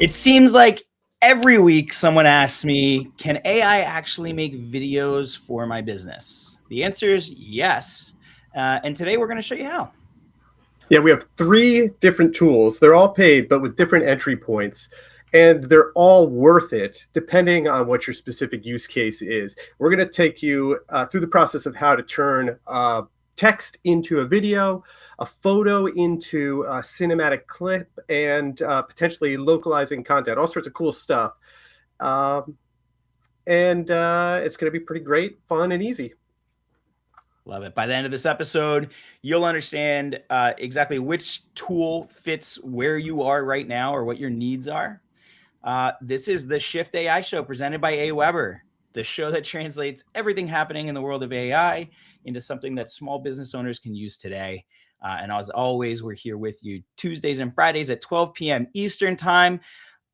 It seems like every week someone asks me, can AI actually make videos for my business? The answer is yes. And today we're going to show you how. Yeah, we have 3 different tools. They're all paid, but with different entry points. And they're all worth it, depending on what your specific use case is. We're going to take you through the process of how to turn text into a video, a photo into a cinematic clip, and potentially localizing content, all sorts of cool stuff. And it's going to be pretty great, fun, and easy. Love it. By the end of this episode, you'll understand exactly which tool fits where you are right now or what your needs are. This is the Shift AI Show presented by AWeber, the show that translates everything happening in the world of AI into something that small business owners can use today. And as always, we're here with you Tuesdays and Fridays at 12 p.m. Eastern Time.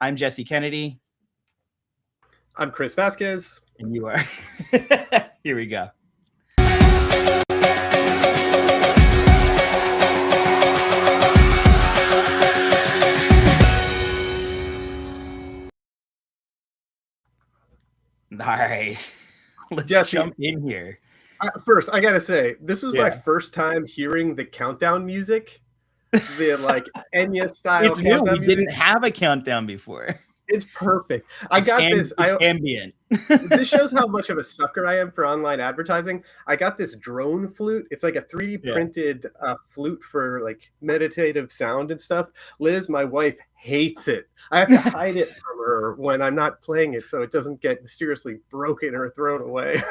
I'm Jesse Kennedy. I'm Chris Vasquez. And you are. Here we go. All right, let's jump in here. First, I gotta say, this was my first time hearing the countdown music, the like Enya style. It's new. We didn't have a countdown before. It's perfect. I got this. It's ambient. This shows how much of a sucker I am for online advertising. I got this drone flute. It's like a 3D printed flute for like meditative sound and stuff. Liz, my wife, hates it. I have to hide it from her when I'm not playing it so it doesn't get mysteriously broken or thrown away.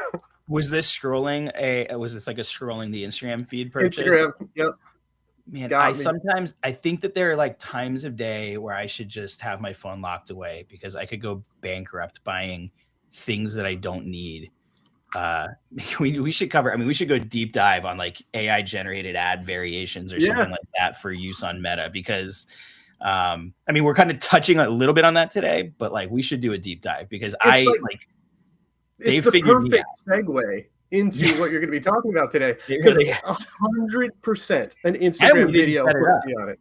Was this scrolling like a scrolling the Instagram feed purchase? Instagram, yep. Man, I think that there are like times of day where I should just have my phone locked away because I could go bankrupt buying things that I don't need. We should cover, we should go deep dive on like AI generated ad variations or something like that for use on Meta because we're kind of touching a little bit on that today, but like we should do a deep dive because it's the perfect segue into what you're going to be talking about today. Because 100% an Instagram video on it.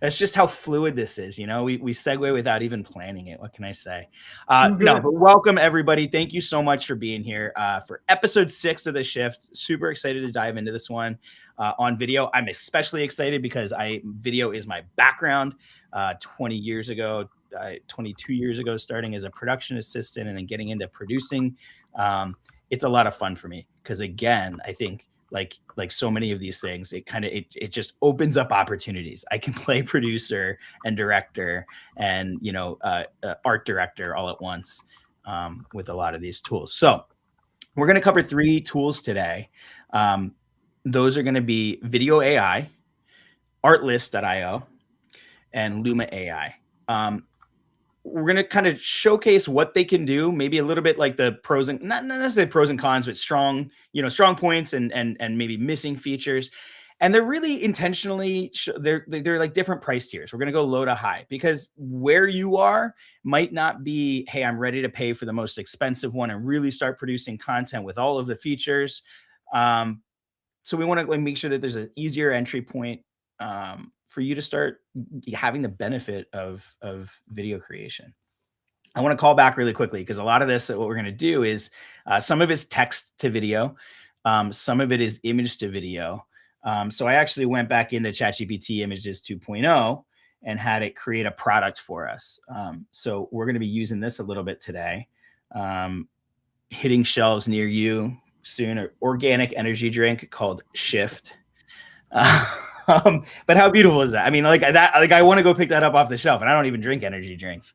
That's just how fluid this is. We segue without even planning it. What can I say? But welcome everybody. Thank you so much for being here for episode 6 of The Shift. Super excited to dive into this one on video. I'm especially excited because video is my background. 22 years ago, starting as a production assistant and then getting into producing. It's a lot of fun for me because again, I think like so many of these things, it just opens up opportunities. I can play producer and director and art director all at once with a lot of these tools. So we're going to cover 3 tools today. Those are going to be Video AI, Artlist.io, and Luma AI. We're going to kind of showcase what they can do, maybe a little bit like the pros and not necessarily pros and cons, but strong points and maybe missing features. And they're really intentionally, they're like different price tiers. We're going to go low to high because where you are might not be, hey, I'm ready to pay for the most expensive one and really start producing content with all of the features. So we want to make sure that there's an easier entry point for you to start having the benefit of video creation. I want to call back really quickly because a lot of this, what we're going to do is some of it's text to video. Some of it is image to video. So I actually went back into ChatGPT Images 2.0 and had it create a product for us. So we're going to be using this a little bit today. Hitting shelves near you soon, an organic energy drink called Shift. But how beautiful is that? I want to go pick that up off the shelf, and I don't even drink energy drinks.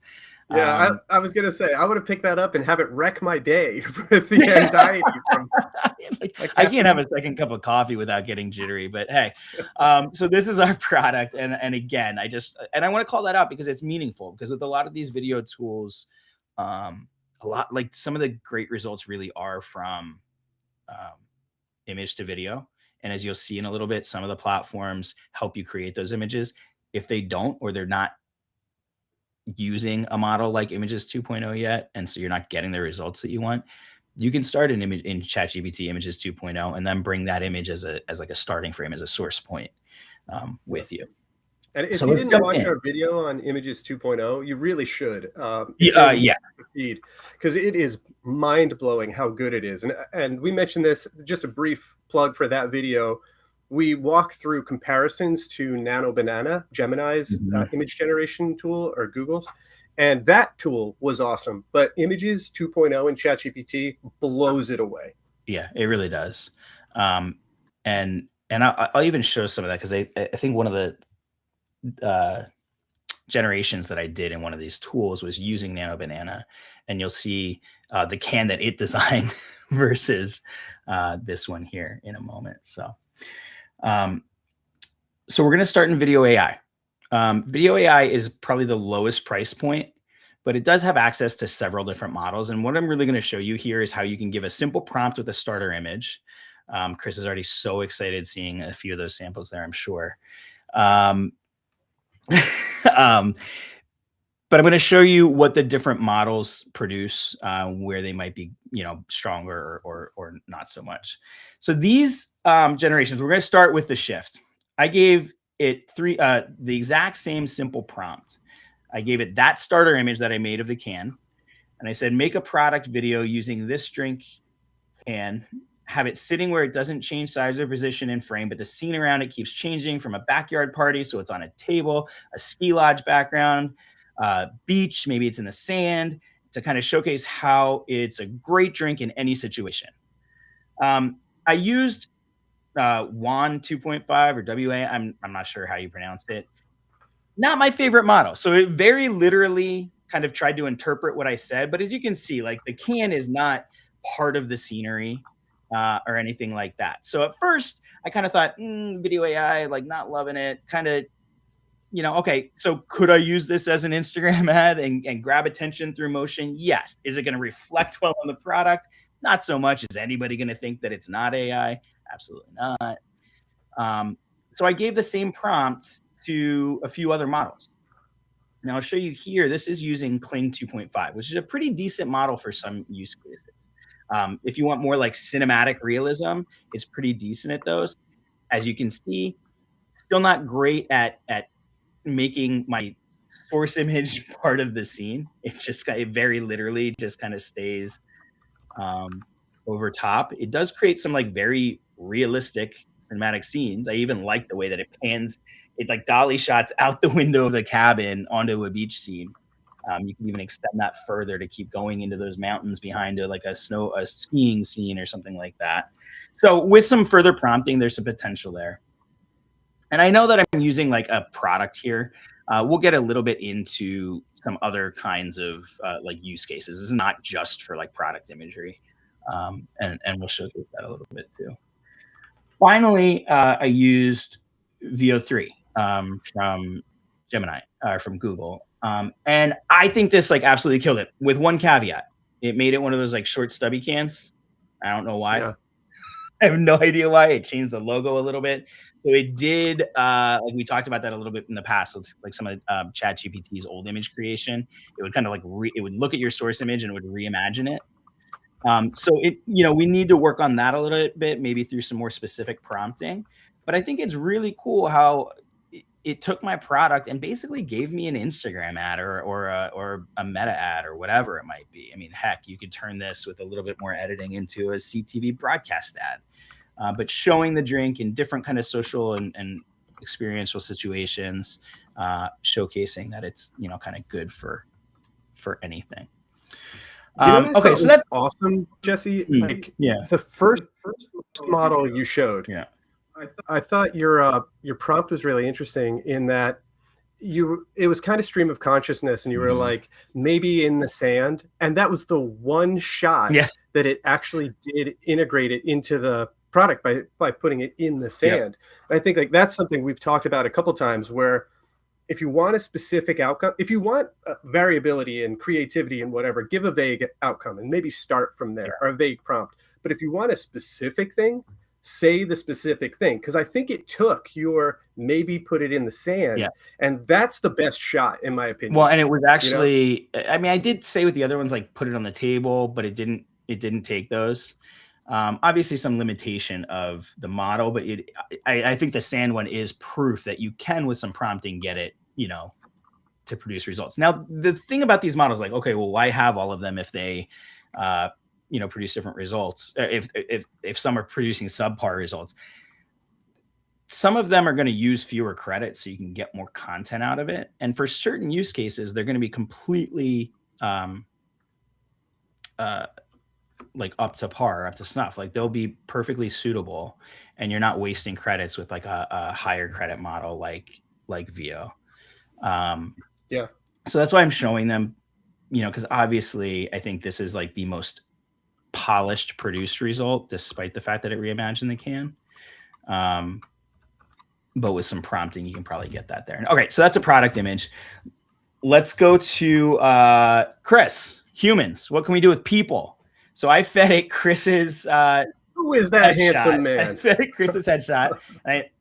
Yeah, I was gonna say I would have picked that up and have it wreck my day with the anxiety. I can't have a second cup of coffee without getting jittery. But hey, so this is our product, and again, I want to call that out because it's meaningful. Because with a lot of these video tools, some of the great results really are from image to video. And as you'll see in a little bit, some of the platforms help you create those images. If they don't, or they're not using a model like Images 2.0 yet, and so you're not getting the results that you want, you can start an image in ChatGPT Images 2.0 and then bring that image as like a starting frame, as a source point with you. And if So you let's didn't jump watch in. our video on Images 2.0, you really should. It's Yeah, in yeah. the feed because it is mind-blowing how good it is. And we mentioned this, just a brief plug for that video. We walk through comparisons to Nano Banana, Gemini's Mhm. image generation tool, or Google's. And that tool was awesome. But Images 2.0 and ChatGPT blows it away. Yeah, it really does. And I'll even show some of that because I think one of the uh, generations that I did in one of these tools was using Nano Banana, and you'll see the can that it designed versus this one here in a moment. Um, so we're going to start in video AI. Video AI is probably the lowest price point, but it does have access to several different models. And what I'm really going to show you here is how you can give a simple prompt with a starter image. Chris is already so excited seeing a few of those samples there, I'm sure. Um, um, but I'm going to show you what the different models produce, where they might be, stronger or not so much. So these generations, we're going to start with the shift. I gave it the exact same simple prompt. I gave it that starter image that I made of the can, and I said, make a product video using this drink can. Have it sitting where it doesn't change size or position in frame, but the scene around it keeps changing from a backyard party. So it's on a table, a ski lodge background, beach, maybe it's in the sand, to kind of showcase how it's a great drink in any situation. I used WAN 2.5 or WA. I'm not sure how you pronounce it. Not my favorite model. So it very literally kind of tried to interpret what I said. But as you can see, like the can is not part of the scenery or anything like that. So at first, I kind of thought, video AI, like not loving it. Kind of, okay, so could I use this as an Instagram ad and grab attention through motion? Yes. Is it going to reflect well on the product? Not so much. Is anybody going to think that it's not AI? Absolutely not. So I gave the same prompt to a few other models. Now I'll show you here, this is using Kling 2.5, which is a pretty decent model for some use cases. If you want more like cinematic realism, it's pretty decent at those. As you can see, still not great at making my source image part of the scene. It very literally just kind of stays over top. It does create some like very realistic cinematic scenes. I even like the way that it pans, it like dolly shots out the window of the cabin onto a beach scene. You can even extend that further to keep going into those mountains behind like a skiing scene or something like that. So with some further prompting, there's some potential there. And I know that I'm using like a product here. We'll get a little bit into some other kinds of like use cases. This is not just for like product imagery. And we'll showcase that a little bit too. Finally, I used VO3 from Gemini, from Google. And I think this like absolutely killed it with one caveat. It made it one of those like short stubby cans. I don't know why. Yeah. I have no idea why. It changed the logo a little bit. So it did, like we talked about that a little bit in the past with like some of ChatGPT's old image creation. It would kind of like, it would look at your source image and it would reimagine it. So we need to work on that a little bit, maybe through some more specific prompting. But I think it's really cool how it took my product and basically gave me an Instagram ad or a meta ad or whatever it might be. I mean, heck, you could turn this with a little bit more editing into a CTV broadcast ad. But showing the drink in different kind of social and experiential situations, showcasing that it's kind of good for anything. Okay, so that's awesome, Jesse. Like, the first model you showed, I thought your prompt was really interesting in that it was kind of stream of consciousness, and you were like, maybe in the sand, and that was the one shot that it actually did integrate it into the product by putting it in the sand. I think like that's something we've talked about a couple times, where if you want a specific outcome, if you want variability and creativity and whatever, give a vague outcome and maybe start from there, or a vague prompt. But if you want a specific thing, say the specific thing. Because I think it took your maybe put it in the sand, and that's the best shot in my opinion. Well, and it was actually, I mean, I did say with the other ones, like put it on the table, but it didn't take those. Obviously some limitation of the model, but I think the sand one is proof that you can, with some prompting, get it, to produce results. Now, the thing about these models, like, okay, well, why have all of them if they, produce different results? If some are producing subpar results, some of them are going to use fewer credits so you can get more content out of it. And for certain use cases, they're going to be completely like up to par, up to snuff. Like they'll be perfectly suitable, and you're not wasting credits with like a higher credit model like VO. Yeah. So that's why I'm showing them, because obviously I think this is like the most polished produced result, despite the fact that it reimagined the can. But with some prompting, you can probably get that there. Okay, so that's a product image. Let's go to Chris. Humans. What can we do with people? So I fed it Chris's who is that headshot. handsome man? I fed it Chris's headshot.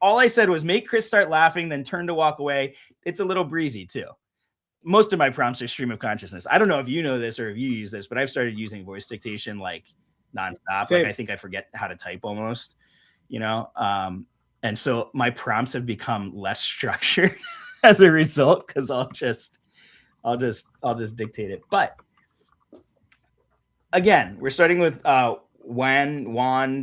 All I said was make Chris start laughing, then turn to walk away. It's a little breezy too. Most of my prompts are stream of consciousness. I don't know if you know this or if you use this, but I've started using voice dictation like nonstop. Same. Like I think I forget how to type almost, and so my prompts have become less structured as a result, because I'll just dictate it. But again, we're starting with WAN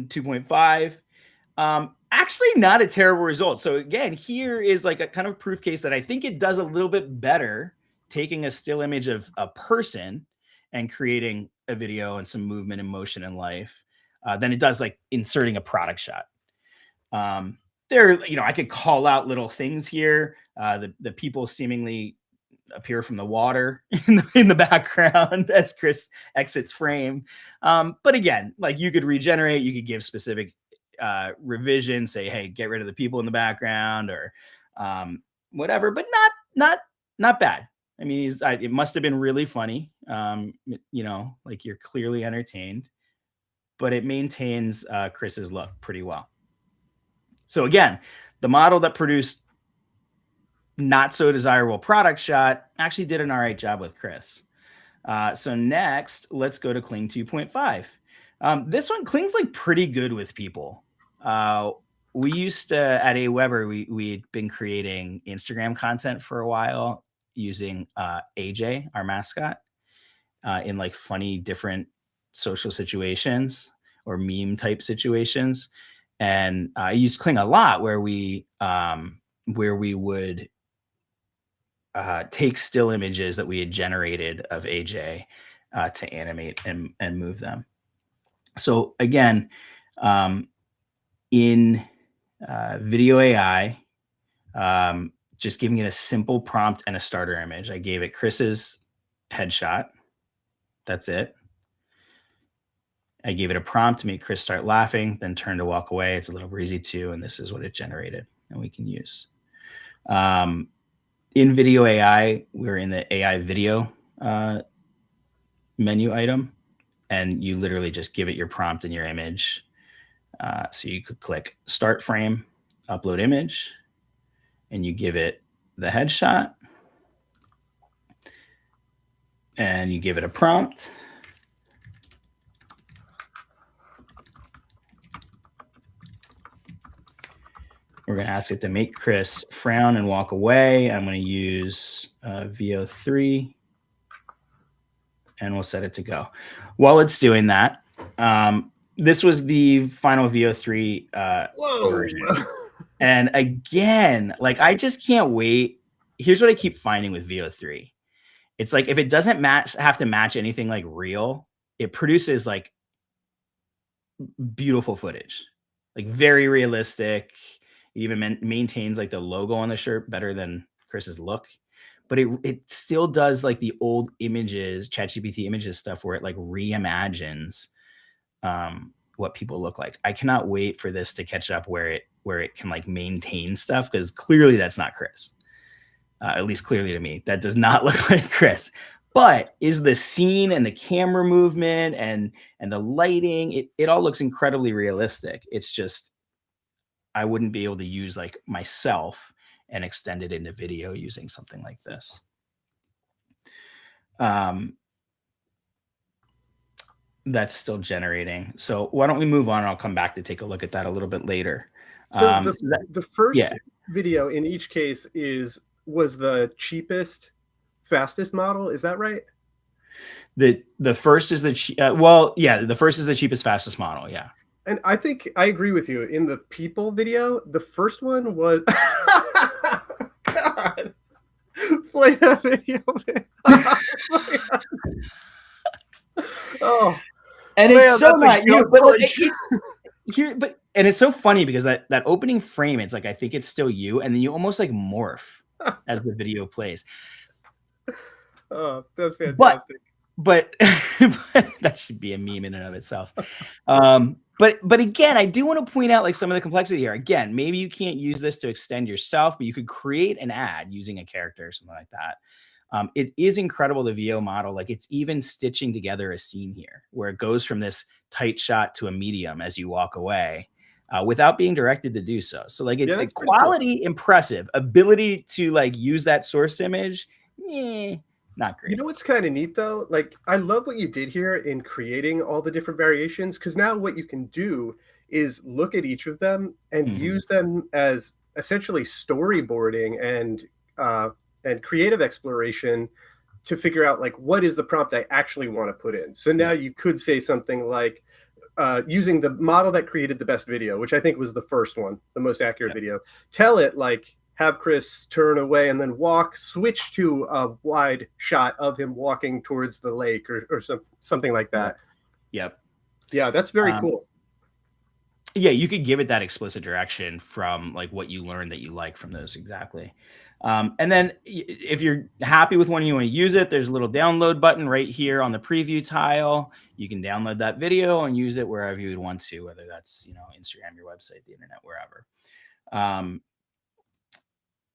2.5. Actually not a terrible result. So again, here is like a kind of proof case that I think it does a little bit better taking a still image of a person and creating a video and some movement and motion and life than it does like inserting a product shot. I could call out little things here. The people seemingly appear from the water in the background as Chris exits frame. But again, like you could regenerate, you could give specific revision, say, hey, get rid of the people in the background or whatever, but not bad. I mean, it must have been really funny. Like you're clearly entertained, but it maintains Chris's look pretty well. So again, the model that produced not so desirable product shot actually did an all right job with Chris. So next, let's go to Kling 2.5. This one, Kling's like pretty good with people. We used to, at AWeber, we'd been creating Instagram content for a while using AJ, our mascot, in like funny, different social situations or meme type situations. And I used Kling a lot where we would take still images that we had generated of AJ to animate and move them. So again, in Video AI, just giving it a simple prompt and a starter image. I gave it Chris's headshot. That's it. I gave it a prompt to make Chris start laughing, then turn to walk away. It's a little breezy too, and this is what it generated, and we can use. In Video AI, we're in the AI video menu item, and you literally just give it your prompt and your image. So you could click Start Frame, Upload Image, and you give it the headshot, and you give it a prompt. We're going to ask it to make Chris frown and walk away. I'm going to use VO3, and we'll set it to go. While it's doing that, this was the final VO3 version. And again, like I just can't wait. Here's what I keep finding with VO3. It's like if it doesn't have to match anything like real, it produces like beautiful footage, like very realistic. It even maintains like the logo on the shirt better than Chris's look, but it still does like the old images, ChatGPT Images stuff where it like reimagines what people look like. I cannot wait for this to catch up where it can like maintain stuff, because clearly that's not Chris. At least clearly to me, that does not look like Chris. But is the scene and the camera movement and the lighting, it all looks incredibly realistic. It's just I wouldn't be able to use like myself and extend it into video using something like this. That's still generating. So why don't we move on? And I'll come back to take a look at that a little bit later. So the first Yeah, video in each case was the cheapest, fastest model. Is that right? the first is the first is the cheapest, fastest model. Yeah. And I think I agree with you. In the people video, the first one was God. Play that video. Oh, And man, it's so that's a not, good but punch. and it's so funny because that opening frame, it's like I think it's still you, and then you almost like morph as the video plays. Oh, that's fantastic. But that should be a meme in and of itself. But again, I do want to point out like some of the complexity here. Again, maybe you can't use this to extend yourself, but you could create an ad using a character or something like that. It is incredible, the VO model. Like it's even stitching together a scene here where it goes from this tight shot to a medium as you walk away without being directed to do so. So like Yeah, that's pretty quality, cool. impressive. Ability to like use that source image, not great. You know what's kind of neat though? Like I love what you did here in creating all the different variations, because now what you can do is look at each of them and use them as essentially storyboarding and creative exploration to figure out like what is the prompt I actually want to put in. So now you could say something like using the model that created the best video, which I think was the first one, the most accurate video. Tell it like have Chris turn away and then walk, switch to a wide shot of him walking towards the lake or something like that. Yep. Yeah, that's very cool. Yeah, you could give it that explicit direction from like what you learned that you like from those. Exactly. And then if you're happy with one, you want to use it, there's a little download button right here on the preview tile. You can download that video and use it wherever you would want to, whether that's, Instagram, your website, the internet, wherever.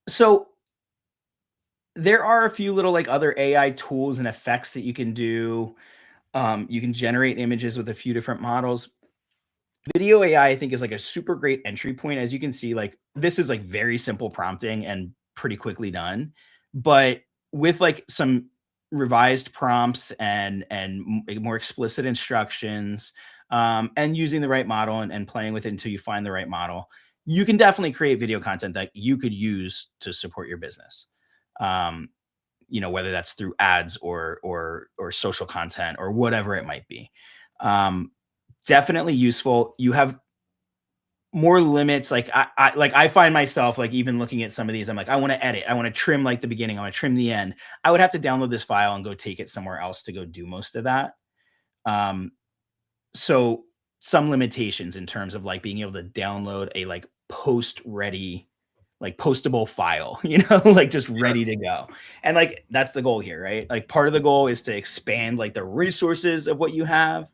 So there are a few little like other AI tools and effects that you can do. You can generate images with a few different models. Video AI, I think, is like a super great entry point. As you can see, like this is like very simple prompting and pretty quickly done, but with like some revised prompts and more explicit instructions, and using the right model and playing with it until you find the right model, you can definitely create video content that you could use to support your business. Whether that's through ads or social content or whatever it might be. Definitely useful. You have more limits. Like I find myself like even looking at some of these, I'm like, I want to edit. I want to trim like the beginning. I want to trim the end. I would have to download this file and go take it somewhere else to go do most of that. So some limitations in terms of like being able to download a like post ready, like postable file, like just ready to go. And like, that's the goal here, right? Like part of the goal is to expand like the resources of what you have.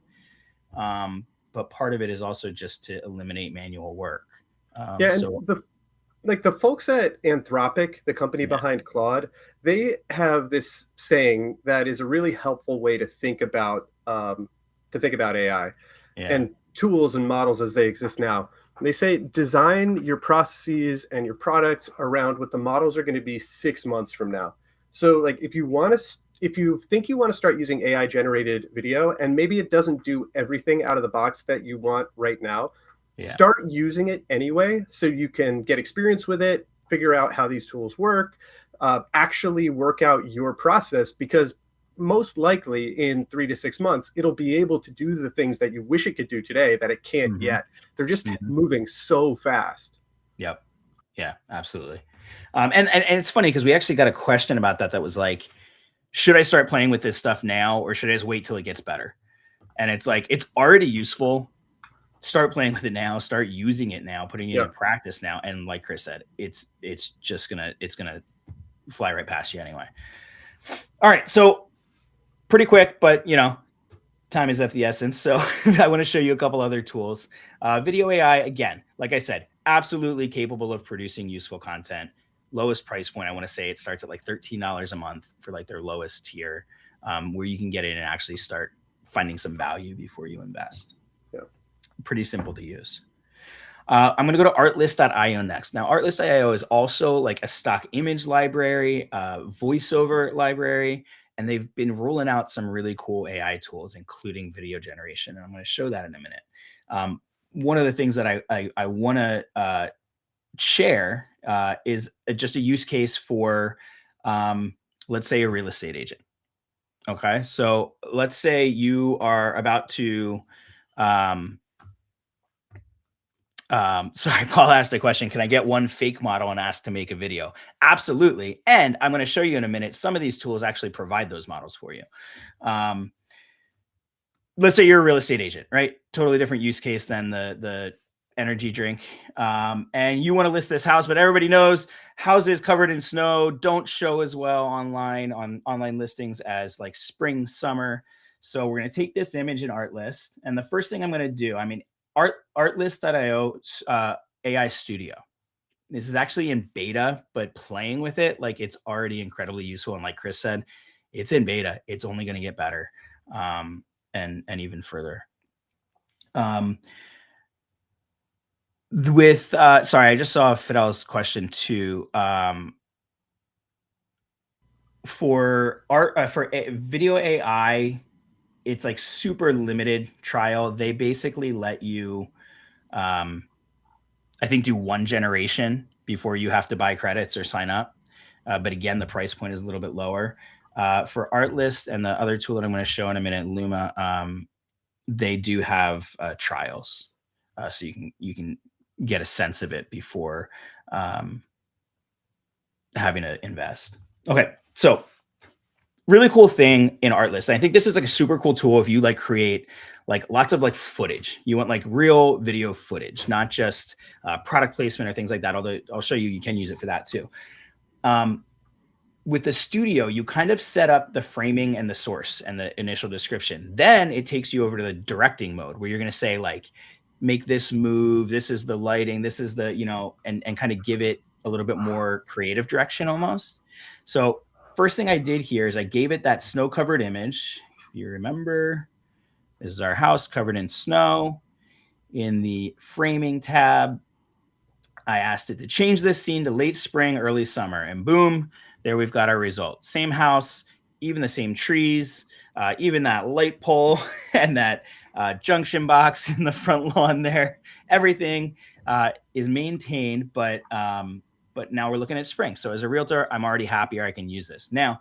But part of it is also just to eliminate manual work. And the folks at Anthropic, the company behind Claude, they have this saying that is a really helpful way to think about AI and tools and models as they exist now. They say design your processes and your products around what the models are going to be 6 months from now. So like if you think you want to start using AI generated video and maybe it doesn't do everything out of the box that you want right now, start using it anyway so you can get experience with it, figure out how these tools work, actually work out your process, because most likely in 3 to 6 months, it'll be able to do the things that you wish it could do today that it can't yet. They're just moving so fast. Yep. Yeah, absolutely. And it's funny because we actually got a question about that was like, should I start playing with this stuff now or should I just wait till it gets better? And it's like, it's already useful. Start playing with it now, start using it now, putting it in practice now. And like Chris said, it's gonna fly right past you anyway. All right. So pretty quick, but time is of the essence. So I want to show you a couple other tools. Video AI, again, like I said, absolutely capable of producing useful content. Lowest price point, I want to say it starts at like $13 a month for like their lowest tier, where you can get in and actually start finding some value before you invest. Pretty simple to use. I'm going to go to artlist.io next. Now, artlist.io is also like a stock image library, voiceover library, And they've been rolling out some really cool AI tools, including video generation. And I'm going to show that in a minute. One of the things that I want to share is just a use case for, let's say, a real estate agent. Okay, so let's say you are about to, sorry, Paul asked a question. Can I get one fake model and ask to make a video? Absolutely. And I'm going to show you in a minute. Some of these tools actually provide those models for you. Let's say you're a real estate agent, right? Totally different use case than the energy drink. And you want to list this house, but everybody knows houses covered in snow don't show as well online on online listings as like spring, summer. So we're going to take this image in Artlist. And the first thing I'm going to do, Artlist.io AI Studio. This is actually in beta, but playing with it, like it's already incredibly useful. And like Chris said, it's in beta. It's only going to get better and even further. Sorry, I just saw Fidel's question too. For video AI, it's like super limited trial. They basically let you, I think, do one generation before you have to buy credits or sign up. But again, the price point is a little bit lower. For Artlist and the other tool that I'm going to show in a minute, Luma, they do have trials, so you can get a sense of it before having to invest. Okay, so really cool thing in Artlist. I think this is like a super cool tool if you like create like lots of like footage. You want like real video footage, not just product placement or things like that. Although I'll show you, you can use it for that too. With the studio, you kind of set up the framing and the source and the initial description. Then it takes you over to the directing mode where you're going to say like, make this move. This is the lighting. This is the, and kind of give it a little bit more creative direction almost. So first thing I did here is I gave it that snow covered image. If you remember, this is our house covered in snow. In the framing tab, I asked it to change this scene to late spring, early summer, and boom, there we've got our result. Same house, even the same trees, even that light pole and that junction box in the front lawn there. Everything is maintained, but now we're looking at spring. So as a realtor, I'm already happier I can use this. Now,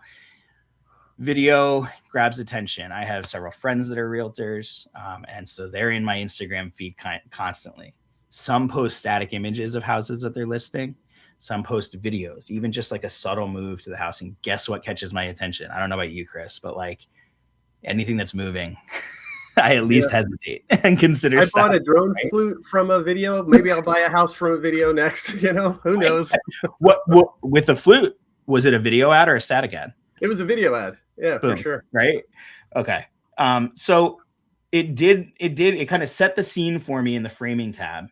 video grabs attention. I have several friends that are realtors, and so they're in my Instagram feed constantly. Some post static images of houses that they're listing. Some post videos, even just like a subtle move to the house. And guess what catches my attention? I don't know about you, Chris, but like anything that's moving, I at least hesitate and consider. I bought a drone flute from a video. Maybe I'll buy a house from a video next. Who knows? What with the flute? Was it a video ad or a static ad? It was a video ad. Yeah, boom, for sure. Right. Okay. So it kind of set the scene for me in the framing tab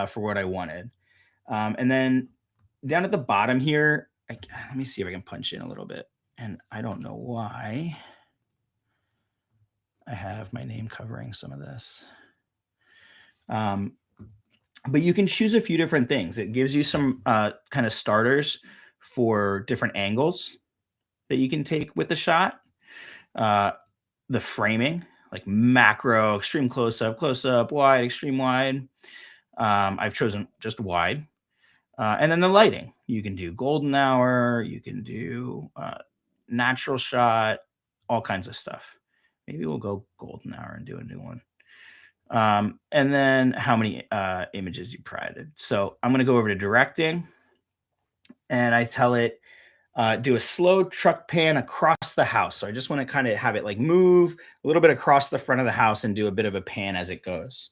for what I wanted. And then down at the bottom here, let me see if I can punch in a little bit. And I don't know why I have my name covering some of this. But you can choose a few different things. It gives you some kind of starters for different angles that you can take with the shot. The framing, like macro, extreme close-up, wide, extreme wide. I've chosen just wide. And then the lighting, you can do golden hour, you can do natural shot, all kinds of stuff. Maybe we'll go golden hour and do a new one. And then how many images you provided. So I'm going to go over to directing and I tell it, do a slow truck pan across the house. So I just want to kind of have it like move a little bit across the front of the house and do a bit of a pan as it goes.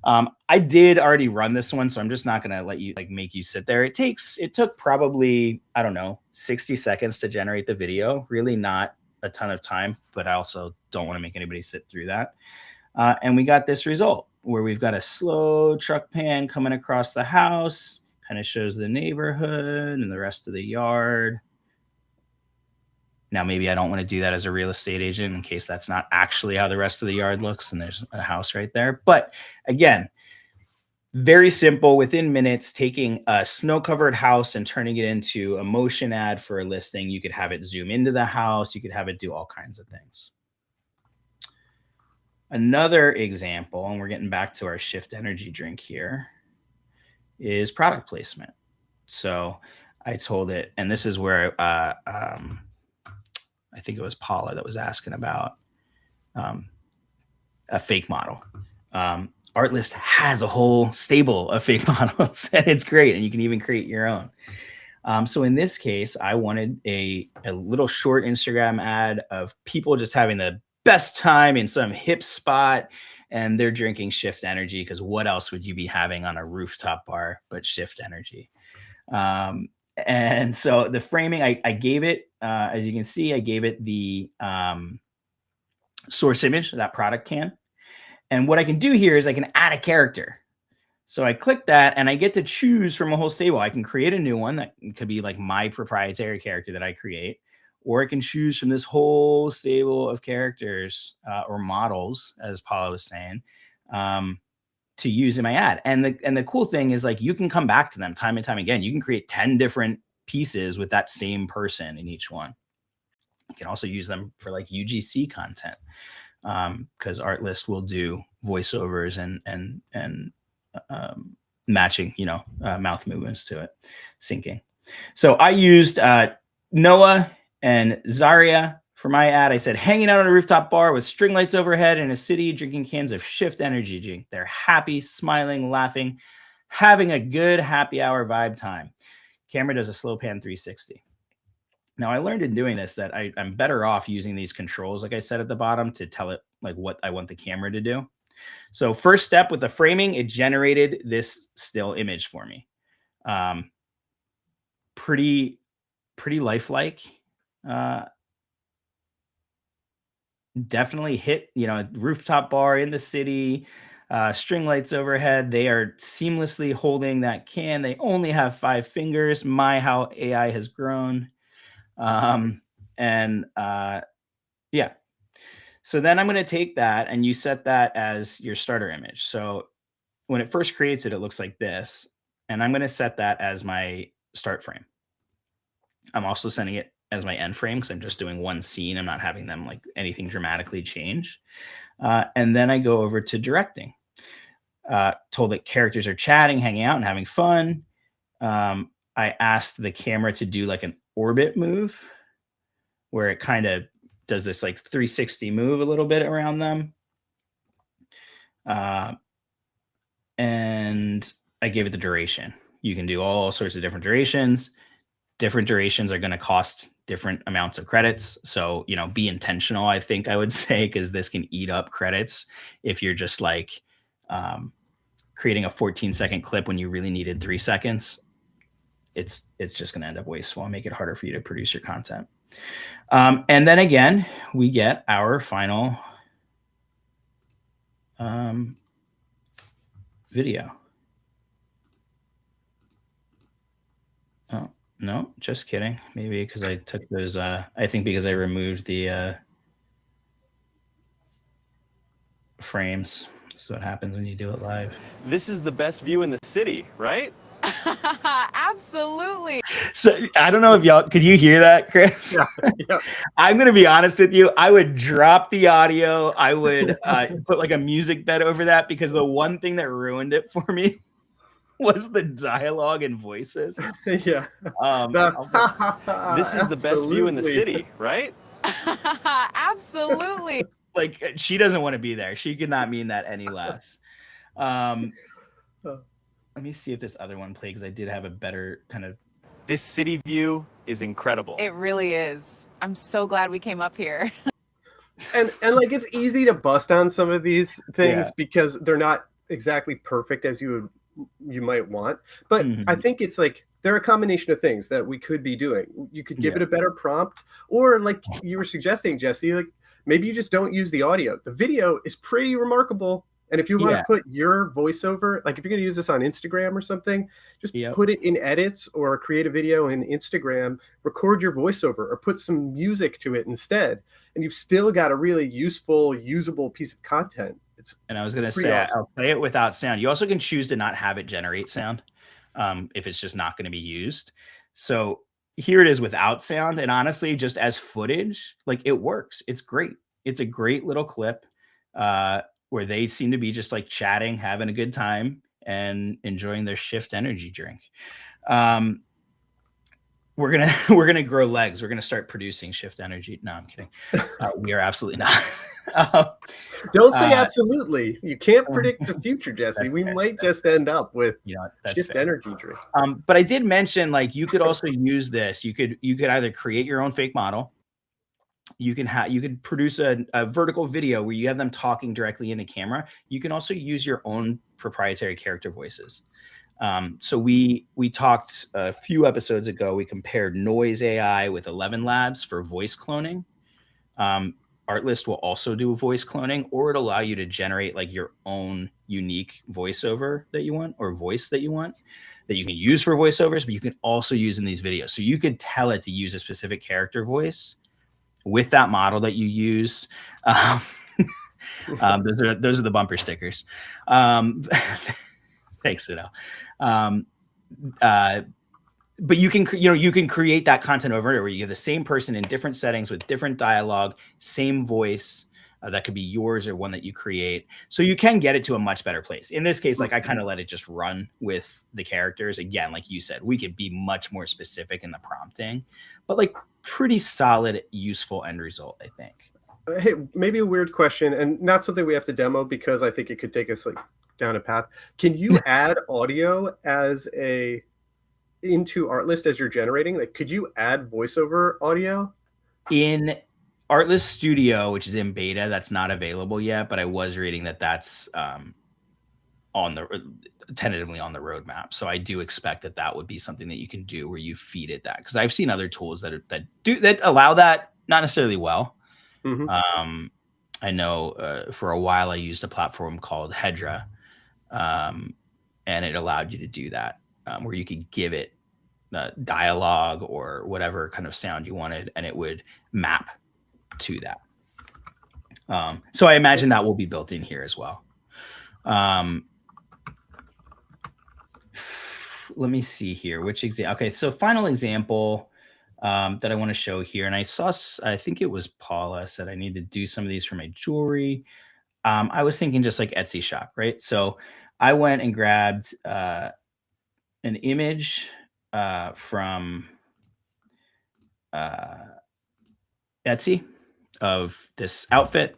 I did already run this one, so I'm just not going to let you make you sit there. It took probably, I don't know, 60 seconds to generate the video. Really not a ton of time, but I also don't want to make anybody sit through that. And we got this result where we've got a slow truck pan coming across the house, kind of shows the neighborhood and the rest of the yard. Now, maybe I don't want to do that as a real estate agent in case that's not actually how the rest of the yard looks and there's a house right there. But again, Very simple, within minutes, taking a snow-covered house and turning it into a motion ad for a listing. You could have it zoom into the house. You could have it do all kinds of things. Another example, and we're getting back to our Shift Energy drink here, is product placement. So I told it, and this is where I think it was Paula that was asking about a fake model. Artlist has a whole stable of fake models, and it's great, and you can even create your own. So in this case, I wanted a little short Instagram ad of people just having the best time in some hip spot, and they're drinking Shift Energy, because what else would you be having on a rooftop bar but Shift Energy? And so the framing, I gave it, as you can see, I gave it the source image, that product can. And what I can do here is I can add a character. So I click that and I get to choose from a whole stable. I can create a new one that could be like my proprietary character that I create, or I can choose from this whole stable of characters or models, as Paula was saying, to use in my ad. And the cool thing is, like, you can come back to them time and time again. You can create 10 different pieces with that same person in each one. You can also use them for like UGC content, because Artlist will do voiceovers and matching, mouth movements to it, syncing. So I used Noah and Zaria for my ad. I said, hanging out on a rooftop bar with string lights overhead in a city, drinking cans of Shift Energy drink. They're happy, smiling, laughing, having a good happy hour vibe time. Camera does a slow pan 360. Now, I learned in doing this that I'm better off using these controls, like I said at the bottom, to tell it like what I want the camera to do. So first step with the framing, it generated this still image for me. Pretty lifelike. Definitely hit, rooftop bar in the city, string lights overhead. They are seamlessly holding that can. They only have 5 fingers. My, how AI has grown. Yeah. So then I'm going to take that, and you set that as your starter image. So when it first creates it, it looks like this. And I'm going to set that as my start frame. I'm also sending it as my end frame, because I'm just doing one scene. I'm not having them like anything dramatically change. And then I go over to directing. Told that characters are chatting, hanging out, and having fun. I asked the camera to do like an orbit move, where it kind of does this like 360 move a little bit around them. And I gave it the duration. You can do all sorts of different durations. Different durations are going to cost different amounts of credits. So, be intentional, I think I would say, because this can eat up credits if you're just like creating a 14-second clip when you really needed 3 seconds. It's just going to end up wasteful and make it harder for you to produce your content. And then again, we get our final video. Oh, no, just kidding. Maybe because I took those, I think because I removed the frames. This is what happens when you do it live. This is the best view in the city, right? Absolutely. So I don't know if y'all, could you hear that, Chris? Yeah. I'm going to be honest with you. I would drop the audio. I would put like a music bed over that, because the one thing that ruined it for me was the dialogue and voices. Yeah. This is the best view in the city, right? Absolutely. Like, she doesn't want to be there. She could not mean that any less. Let me see if this other one played, because I did have a better kind of. This city view is incredible. It really is. I'm so glad we came up here. and like, it's easy to bust on some of these things because they're not exactly perfect as you might want. But I think it's like, they're a combination of things that we could be doing. You could give it a better prompt, or like you were suggesting, Jesse, like maybe you just don't use the audio. The video is pretty remarkable. And if you want to put your voiceover, like if you're going to use this on Instagram or something, just put it in edits or create a video in Instagram, record your voiceover, or put some music to it instead. And you've still got a really useful, usable piece of content. And I was going to pretty say, awesome. I'll play it without sound. You also can choose to not have it generate sound if it's just not going to be used. So here it is without sound. And honestly, just as footage, like it works. It's great. It's a great little clip where they seem to be just like chatting, having a good time, and enjoying their shift energy drink. We're gonna grow legs. We're gonna start producing shift energy. No, I'm kidding. We are absolutely not. Don't say absolutely. You can't predict the future, Jesse. We might just end up with that's shift fair. energy drink. But I did mention, like, you could also use this. You could either create your own fake model. You could produce a vertical video where you have them talking directly into camera. You can also use your own proprietary character voices. So we talked a few episodes ago. We compared Noise AI with 11 Labs for voice cloning. Artlist will also do voice cloning, or it'll allow you to generate like your own unique voiceover that you want, or voice that you want, that you can use for voiceovers, but you can also use in these videos. So you could tell it to use a specific character voice with that model that you use. Those are the bumper stickers. Thanks, Udo. But you can create that content over where you have the same person in different settings with different dialogue, same voice that could be yours or one that you create. So you can get it to a much better place. In this case, like I kind of let it just run with the characters. Again, like you said, we could be much more specific in the prompting, but like pretty solid, useful end result, I think. Hey, maybe a weird question, and not something we have to demo because I think it could take us like down a path. Can you add audio into Artlist as you're generating? Like, could you add voiceover audio? In Artlist Studio, which is in beta, that's not available yet, but I was reading that that's tentatively on the roadmap. So I do expect that would be something that you can do where you feed it that, because I've seen other tools that allow that, not necessarily well. Mm-hmm. I know for a while I used a platform called Hedra, and it allowed you to do that, where you could give it dialogue or whatever kind of sound you wanted, and it would map to that. So I imagine that will be built in here as well. Let me see here. Which example? Okay, so final example that I want to show here. And I think it was Paula said I need to do some of these for my jewelry. I was thinking just like Etsy shop, right? So I went and grabbed an image from Etsy of this outfit.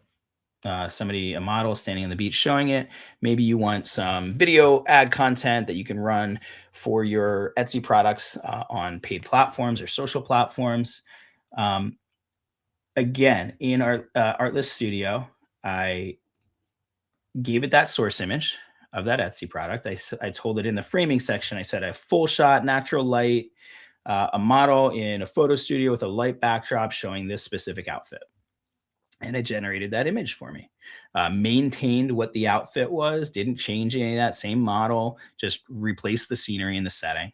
A model standing on the beach showing it. Maybe you want some video ad content that you can run for your Etsy products on paid platforms or social platforms. Again, in our Artlist Studio, I gave it that source image of that Etsy product. I told it in the framing section, I said a full shot, natural light, a model in a photo studio with a light backdrop showing this specific outfit. And it generated that image for me. Maintained what the outfit was, didn't change any of that, same model, just replaced the scenery in the setting.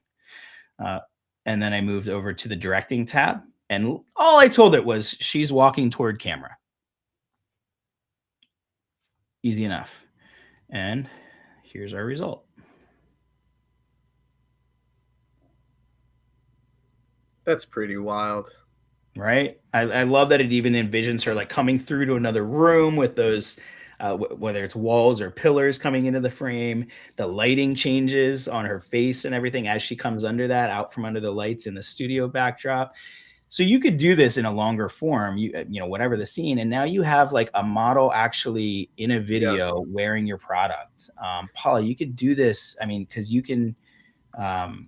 And then I moved over to the directing tab, and all I told it was, she's walking toward camera. Easy enough. And here's our result. That's pretty wild. Right? I love that it even envisions her like coming through to another room with those, whether it's walls or pillars coming into the frame. The lighting changes on her face and everything as she comes out from under the lights in the studio backdrop. So you could do this in a longer form, whatever the scene. And now you have like a model actually in a video wearing your product. Paula, you could do this. I mean, because you can have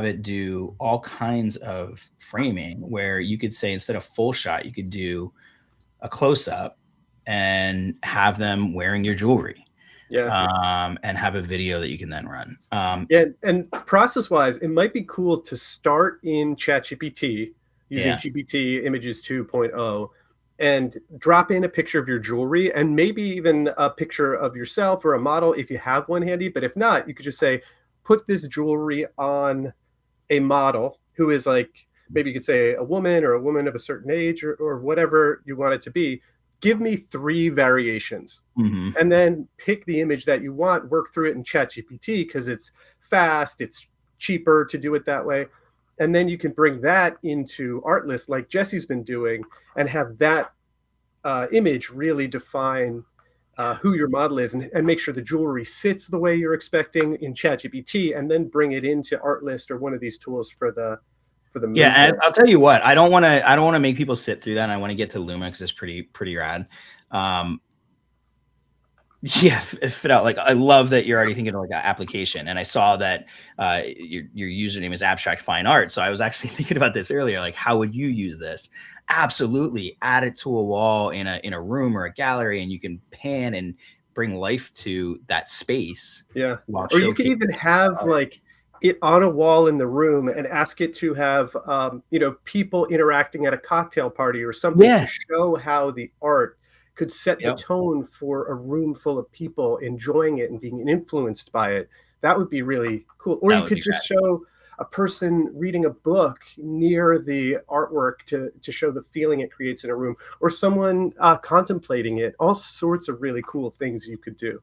it do all kinds of framing where you could say, instead of full shot, you could do a close up and have them wearing your jewelry. And have a video that you can then run. And process wise, it might be cool to start in ChatGPT using GPT Images 2.0 and drop in a picture of your jewelry, and maybe even a picture of yourself or a model if you have one handy. But if not, you could just say, put this jewelry on a model who is like, maybe you could say a woman or a woman of a certain age or whatever you want it to be. give me 3 variations, and then pick the image that you want, work through it in ChatGPT because it's fast, it's cheaper to do it that way. And then you can bring that into Artlist like Jesse's been doing and have that image really define who your model is, and make sure the jewelry sits the way you're expecting in ChatGPT, and then bring it into Artlist or one of these tools for the Yeah, and I'll tell you what, I don't want to make people sit through that. And I want to get to Luma because it's pretty rad. Yeah, fit out. Like, I love that you're already thinking of like an application, and I saw that your username is abstract fine art. So I was actually thinking about this earlier. Like, how would you use this? Absolutely, add it to a wall in a room or a gallery, and you can pan and bring life to that space. Yeah, or you could even have like it on a wall in the room and ask it to have people interacting at a cocktail party or something to show how the art could set the tone for a room full of people enjoying it and being influenced by it. That would be really cool. Or you could just show a person reading a book near the artwork to show the feeling it creates in a room, or someone contemplating it. All sorts of really cool things you could do.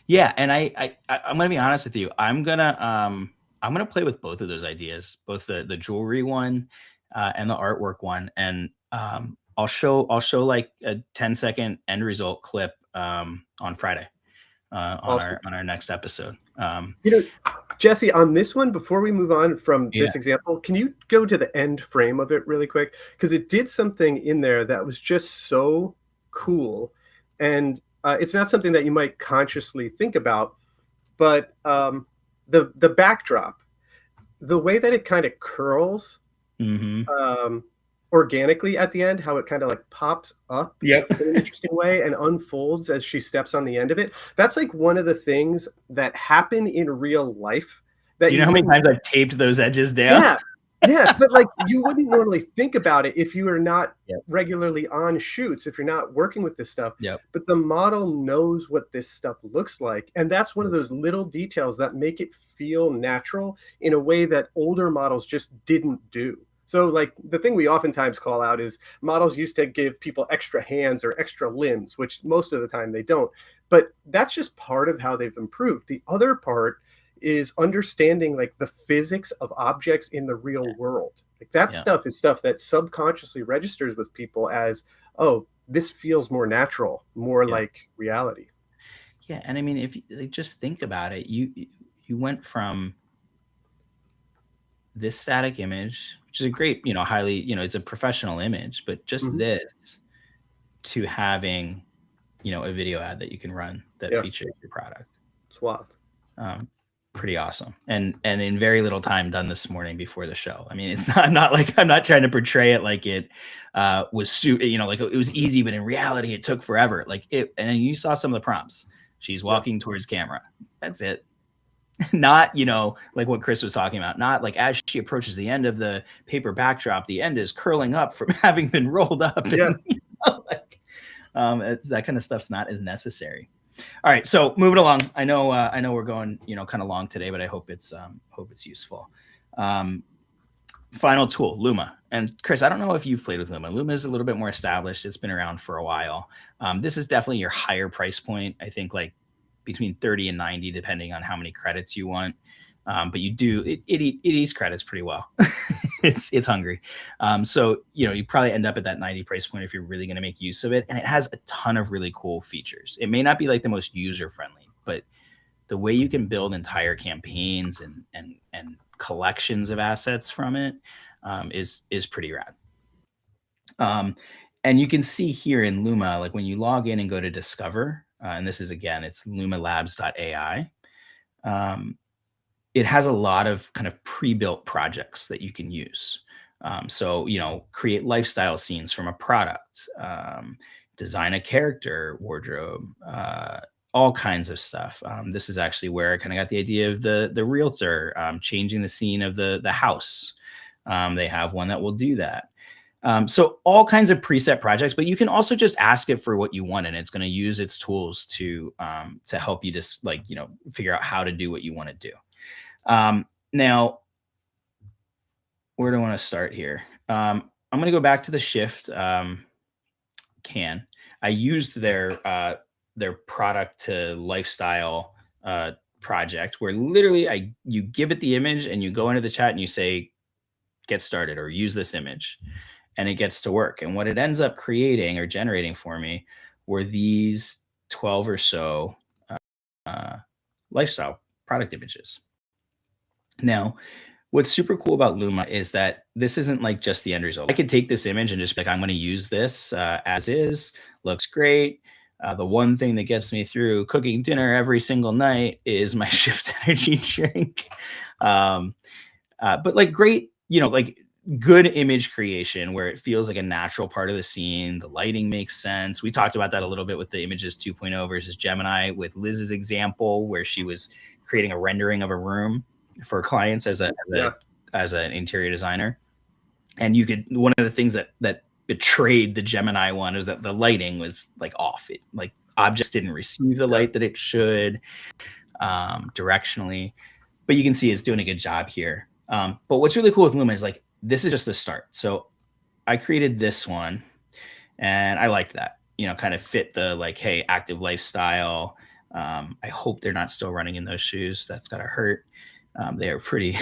Yeah, and I'm gonna be honest with you. I'm gonna play with both of those ideas, both the jewelry one and the artwork one, and I'll show like a 10-second end result clip on Friday on our next episode. Jesse, on this one, before we move on from this example, can you go to the end frame of it really quick? Because it did something in there that was just so cool, and it's not something that you might consciously think about, but the backdrop, the way that it kind of curls. Organically at the end, how it kind of like pops up in an interesting way and unfolds as she steps on the end of it. That's like one of the things that happen in real life. That Do you know how many times I've taped those edges down? Yeah, but like you wouldn't normally think about it if you are not regularly on shoots, if you're not working with this stuff. But the model knows what this stuff looks like. And that's one of those little details that make it feel natural in a way that older models just didn't do. So like the thing we oftentimes call out is models used to give people extra hands or extra limbs, which most of the time they don't. But that's just part of how they've improved. The other part is understanding like the physics of objects in the real world. Like that stuff is stuff that subconsciously registers with people as, oh, this feels more natural, more like reality. Yeah, and I mean, if you just think about it, you went from this static image, which is a great, highly, it's a professional image, but just this to having, a video ad that you can run that features your product. It's wild. Pretty awesome. And in very little time done this morning before the show. I mean, it's not like I'm not trying to portray it like it was, like it was easy, but in reality it took forever. Like it, and you saw some of the prompts. She's walking towards camera. That's it. Not, like what Chris was talking about, not like as she approaches the end of the paper backdrop, the end is curling up from having been rolled up. And, that kind of stuff's not as necessary. All right, so moving along. I know we're going, kind of long today, but I hope it's useful. Final tool, Luma. And Chris, I don't know if you've played with Luma. Luma is a little bit more established. It's been around for a while. This is definitely your higher price point. I think like between 30 and 90, depending on how many credits you want. But it eats credits pretty well. It's hungry. So, you probably end up at that 90 price point if you're really going to make use of it. And it has a ton of really cool features. It may not be like the most user-friendly, but the way you can build entire campaigns and collections of assets from it is pretty rad. And you can see here in Luma, like when you log in and go to Discover, and this is, again, it's lumalabs.ai. It has a lot of kind of pre-built projects that you can use. So, create lifestyle scenes from a product, design a character wardrobe, all kinds of stuff. This is actually where I kind of got the idea of the realtor changing the scene of the house. They have one that will do that. So all kinds of preset projects, but you can also just ask it for what you want, and it's going to use its tools to help you just figure out how to do what you want to do. Now, where do I want to start here? I'm going to go back to the shift can. I used their product to lifestyle project where literally you give it the image and you go into the chat and you say, get started or use this image, and it gets to work. And what it ends up creating or generating for me were these 12 or so lifestyle product images. Now, what's super cool about Luma is that this isn't like just the end result. I could take this image and just be like, I'm going to use this as is. Looks great. The one thing that gets me through cooking dinner every single night is my shift energy drink. But like great, like good image creation where it feels like a natural part of the scene. The lighting makes sense. We talked about that a little bit with the Images 2.0 versus Gemini with Liz's example, where she was creating a rendering of a room for clients as an interior designer. And one of the things that betrayed the Gemini one is that the lighting was like off. It like objects didn't receive the light that it should directionally, but you can see it's doing a good job here. But what's really cool with Luma is like, this is just the start. So I created this one and I liked that, kind of fit the like, hey, active lifestyle. I hope they're not still running in those shoes. That's gotta hurt. They are pretty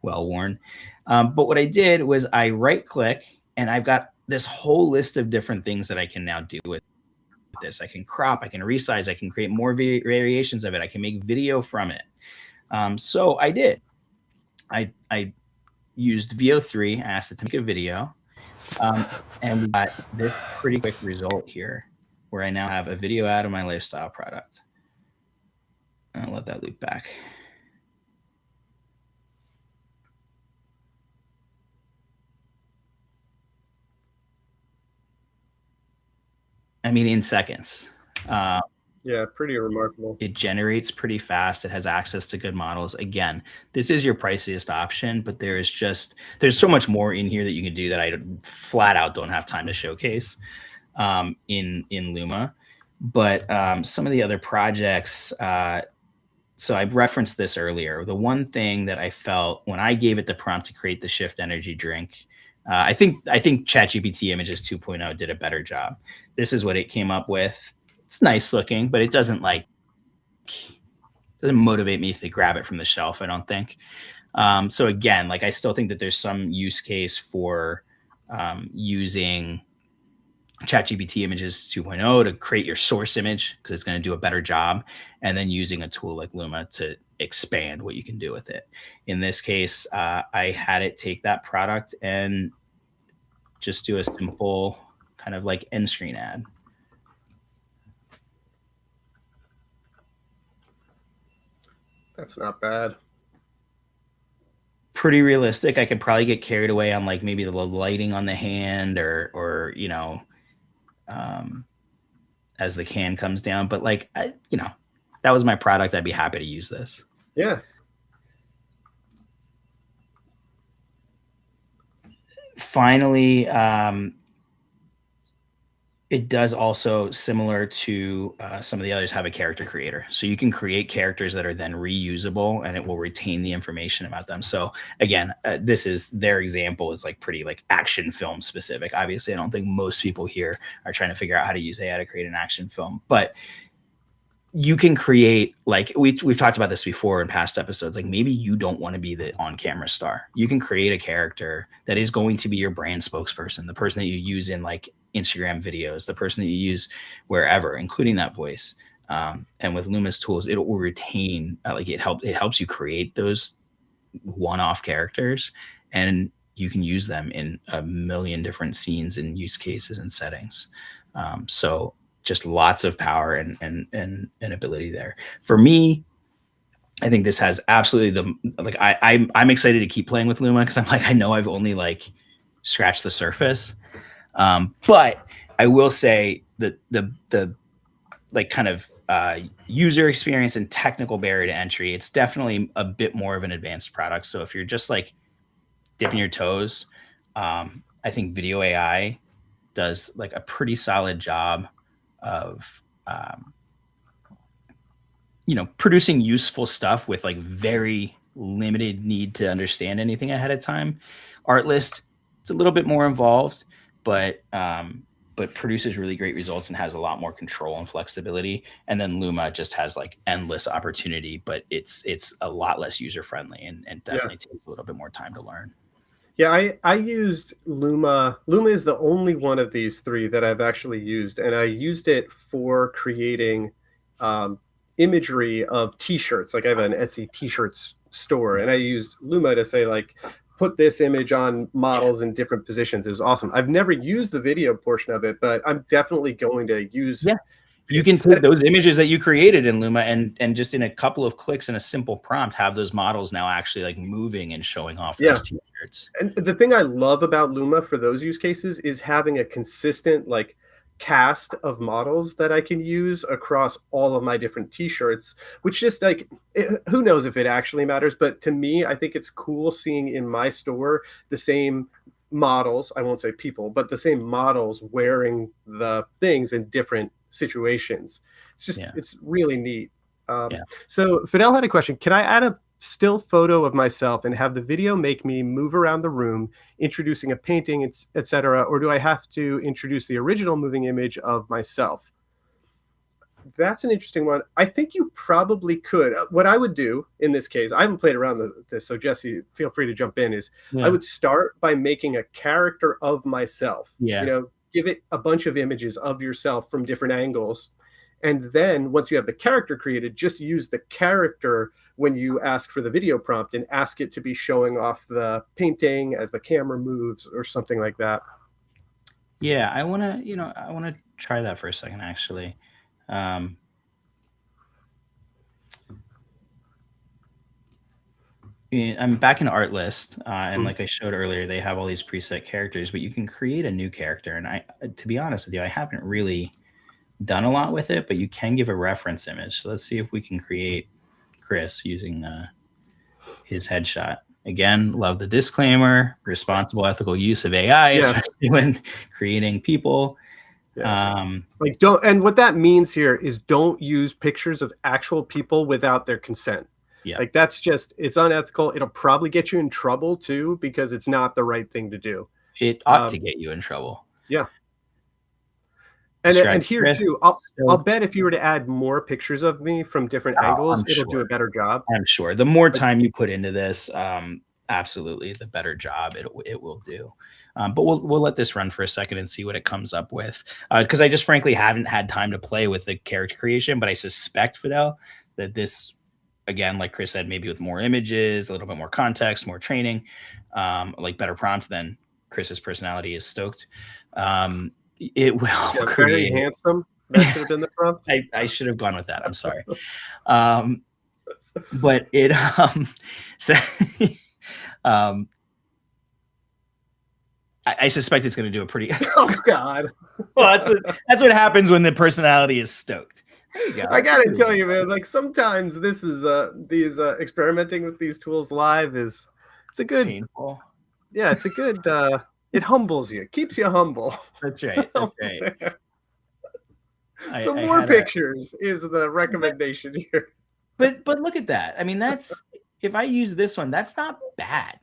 well worn. But what I did was I right click and I've got this whole list of different things that I can now do with this. I can crop, I can resize, I can create more variations of it. I can make video from it. So I did. I used VO3, asked it to make a video, and we got this pretty quick result here where I now have a video ad of my lifestyle product. I'll let that loop back. I mean, in seconds. Yeah, pretty remarkable. It generates pretty fast. It has access to good models. Again, this is your priciest option, but there's so much more in here that you can do that I flat out don't have time to showcase in Luma. But some of the other projects, so I referenced this earlier. The one thing that I felt when I gave it the prompt to create the shift energy drink, I think ChatGPT Images 2.0 did a better job. This is what it came up with. It's nice looking, but it doesn't motivate me to grab it from the shelf, I don't think. So again, like I still think that there's some use case for using ChatGPT Images 2.0 to create your source image because it's going to do a better job, and then using a tool like Luma to expand what you can do with it. In this case, I had it take that product and just do a simple kind of like end screen ad. That's not bad. Pretty realistic. I could probably get carried away on like maybe the lighting on the hand or as the can comes down. But like, that was my product. I'd be happy to use this. Yeah. Finally, it does also, similar to some of the others, have a character creator. So you can create characters that are then reusable and it will retain the information about them. So again, their example is like pretty like action film specific. Obviously, I don't think most people here are trying to figure out how to use AI to create an action film, but you can create, like we've talked about this before in past episodes, like maybe you don't want to be the on-camera star. You can create a character that is going to be your brand spokesperson, the person that you use in like Instagram videos, the person that you use wherever, including that voice. And with Luma's tools, it will retain, it helps you create those one-off characters, and you can use them in a million different scenes and use cases and settings. So just lots of power and ability there. For me, I think this has absolutely I'm excited to keep playing with Luma because I'm like, I know I've only like scratched the surface. But I will say that the like kind of user experience and technical barrier to entry, it's definitely a bit more of an advanced product. So if you're just like dipping your toes, I think Video AI does like a pretty solid job of producing useful stuff with like very limited need to understand anything ahead of time. Artlist, it's a little bit more involved, but but produces really great results and has a lot more control and flexibility. And then Luma just has like endless opportunity, but it's a lot less user friendly and definitely takes a little bit more time to learn. Yeah, I used Luma. Luma is the only one of these three that I've actually used, and I used it for creating imagery of T-shirts. Like I have an Etsy T-shirts store, and I used Luma to say like, put this image on models in different positions. It was awesome. I've never used the video portion of it, but I'm definitely going to use. Yeah. You can take those images that you created in Luma and just in a couple of clicks and a simple prompt, have those models now actually like moving and showing off those T-shirts. And the thing I love about Luma for those use cases is having a consistent like cast of models that I can use across all of my different T-shirts, which just like, who knows if it actually matters, but to me, I think it's cool seeing in my store the same models, I won't say people, but the same models wearing the things in different situations. It's just, it's really neat. So Fidel had a question. Can I add a still photo of myself and have the video make me move around the room, introducing a painting, etc., or do I have to introduce the original moving image of myself? That's an interesting one. I think you probably could. What I would do in this case, I haven't played around with this, so Jesse, feel free to jump in, is I would start by making a character of myself. You know, give it a bunch of images of yourself from different angles. And then once you have the character created, just use the character when you ask for the video prompt and ask it to be showing off the painting as the camera moves or something like that. Yeah, I want to try that for a second, actually. I'm back in Artlist, and like I showed earlier, they have all these preset characters, but you can create a new character. And to be honest with you, I haven't really done a lot with it, but you can give a reference image. So let's see if we can create Chris using his headshot. Again, love the disclaimer, responsible ethical use of AI, especially when creating people. Like don't, and what that means here is don't use pictures of actual people without their consent. Like that's just, it's unethical. It'll probably get you in trouble too, because it's not the right thing to do. It ought to get you in trouble. And here too, I'll bet if you were to add more pictures of me from different angles, it'll do a better job. I'm sure. The more time you put into this, absolutely, the better job it will do. But we'll let this run for a second and see what it comes up with. Because I just frankly haven't had time to play with the character creation, but I suspect, Fidel, that this, again, like Chris said, maybe with more images, a little bit more context, more training, like better prompts, then Chris's personality is stoked. It will create. Very handsome. That should have been the prompt. I should have gone with that. I'm sorry. But it I suspect it's going to do a pretty. Oh God! Well, that's what happens when the personality is stoked. There you go. I gotta tell you, man. Like sometimes this is these experimenting with these tools live it's a good. Painful. Yeah, it's a good. It humbles you, keeps you humble. That's right. That's right. So more pictures is the recommendation here. But look at that. I mean, that's, if I use this one, that's not bad.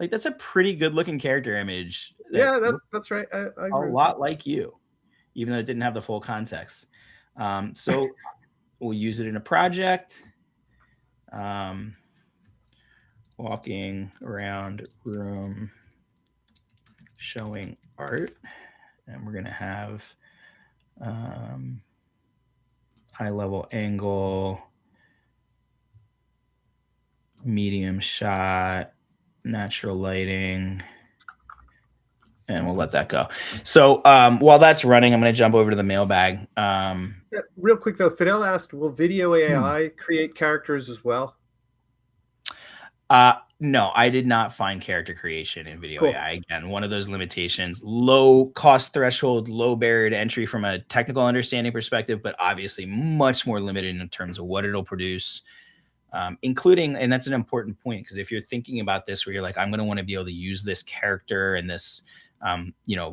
Like that's a pretty good looking character image. Yeah, that's right. I agree. A lot like you, even though it didn't have the full context. So we'll use it in a project. Walking around room showing art, and we're going to have high level angle, medium shot, natural lighting, and we'll let that go. So while that's running, I'm going to jump over to the mailbag. Real quick though, Fidel asked, will video AI create characters as well? No, I did not find character creation in video AI. Again, one of those limitations, low cost threshold, low barrier to entry from a technical understanding perspective, but obviously much more limited in terms of what it'll produce, including, and that's an important point, because if you're thinking about this where you're like, I'm going to want to be able to use this character and this,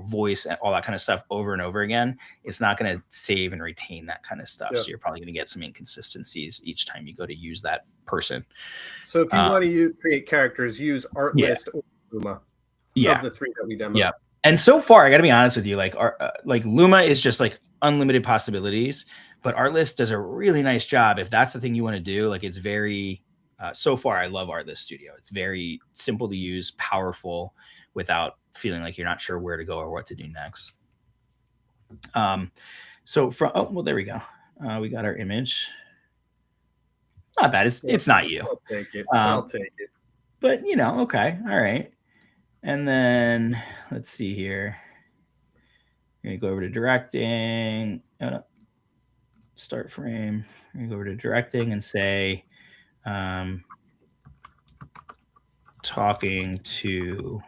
voice and all that kind of stuff over and over again, it's not going to save and retain that kind of stuff. So you're probably going to get some inconsistencies each time you go to use that person. So if you want to create characters, use Artlist or Luma. Of the three that we demoed. And so far, I got to be honest with you, like Luma is just like unlimited possibilities, but Artlist does a really nice job. If that's the thing you want to do, like it's very, so far, I love Artlist Studio. It's very simple to use, powerful, without feeling like you're not sure where to go or what to do next. So well, there we go. We got our image. Not bad. It's not you. I'll take it. I'll take it. But okay, all right. And then let's see here. We're gonna go over to directing. Start frame. We're gonna go over to directing and say, talking to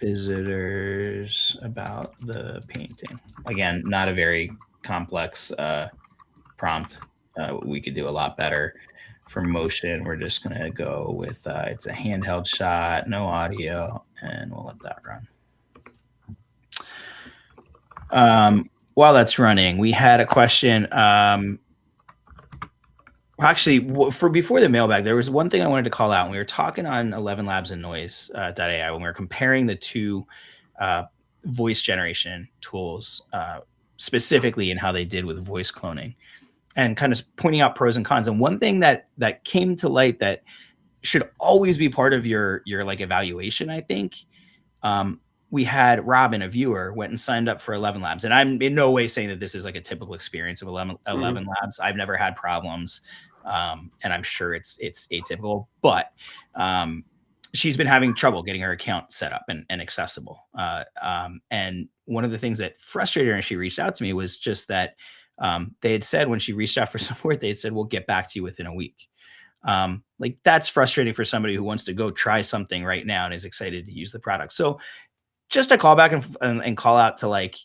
visitors about the painting. Again, not a very complex prompt. We could do a lot better. For motion, we're just going to go with it's a handheld shot, no audio, and we'll let that run. While that's running, we had a question. Actually, for before the mailbag, there was one thing I wanted to call out. When we were talking on 11 Labs and Noise.ai, when we were comparing the two voice generation tools, specifically in how they did with voice cloning, and kind of pointing out pros and cons. And one thing that came to light that should always be part of your like evaluation, I think, we had Robin, a viewer, went and signed up for 11 Labs. And I'm in no way saying that this is like a typical experience of 11 Labs. I've never had problems. And I'm sure it's atypical, but she's been having trouble getting her account set up and accessible. And one of the things that frustrated her when she reached out to me was just that they had said when she reached out for support, they had said, we'll get back to you within a week. Like that's frustrating for somebody who wants to go try something right now and is excited to use the product. So just a call back and call out to like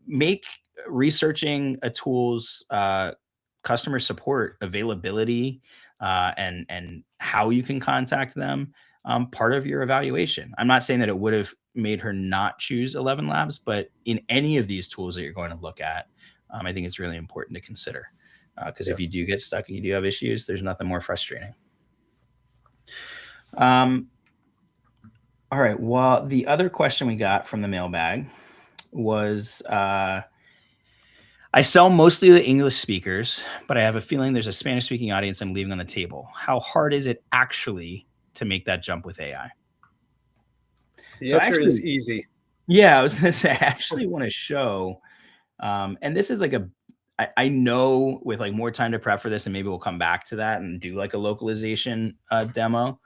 make researching a tool's customer support availability and how you can contact them part of your evaluation. I'm not saying that it would have made her not choose 11 Labs, but in any of these tools that you're going to look at, I think it's really important to consider because if you do get stuck and you do have issues, there's nothing more frustrating. All right. Well, the other question we got from the mailbag was, I sell mostly to English speakers, but I have a feeling there's a Spanish speaking audience I'm leaving on the table. How hard is it actually to make that jump with AI? The answer is easy. Yeah, I was going to say, I actually want to show, and this is like I know with like more time to prep for this, and maybe we'll come back to that and do like a localization demo.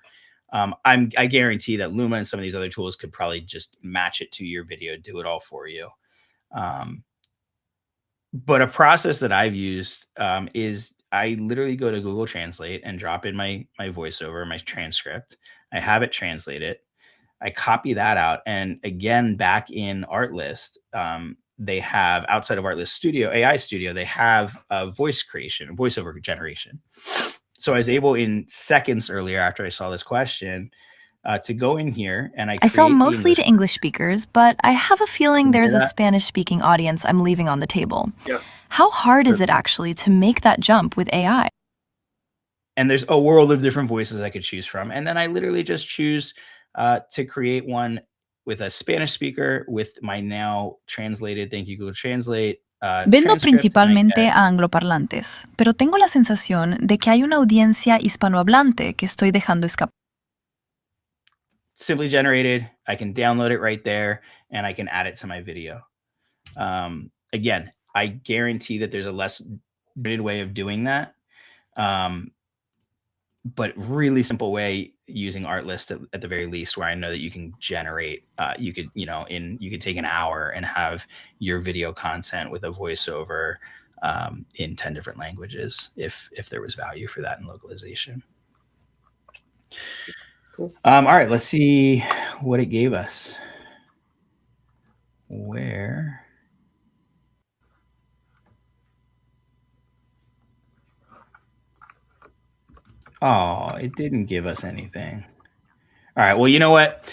I guarantee that Luma and some of these other tools could probably just match it to your video, do it all for you. But a process that I've used is I literally go to Google Translate and drop in my voiceover, my transcript. I have it translated. I copy that out. And again, back in Artlist, they have, outside of Artlist Studio, AI Studio, they have a voice creation, voiceover generation. So I was able in seconds earlier after I saw this question to go in here and I sell mostly to English speakers, but I have a feeling there's a Spanish-speaking audience I'm leaving on the table. Yeah. How hard is it actually to make that jump with AI? And there's a world of different voices I could choose from. And then I literally just choose to create one with a Spanish speaker with my now translated, thank you Google Translate, Vendo principalmente a angloparlantes, pero tengo la sensación de que hay una audiencia hispanohablante que estoy dejando escapar. Simply generated, I can download it right there, and I can add it to my video. Again, I guarantee that there's a less good way of doing that, but really simple way using Artlist at the very least, where I know that you can generate, you could take an hour and have your video content with a voiceover in 10 different languages if there was value for that in localization. Cool. All right, let's see what it gave us. Where? Oh, it didn't give us anything. All right. Well, you know what,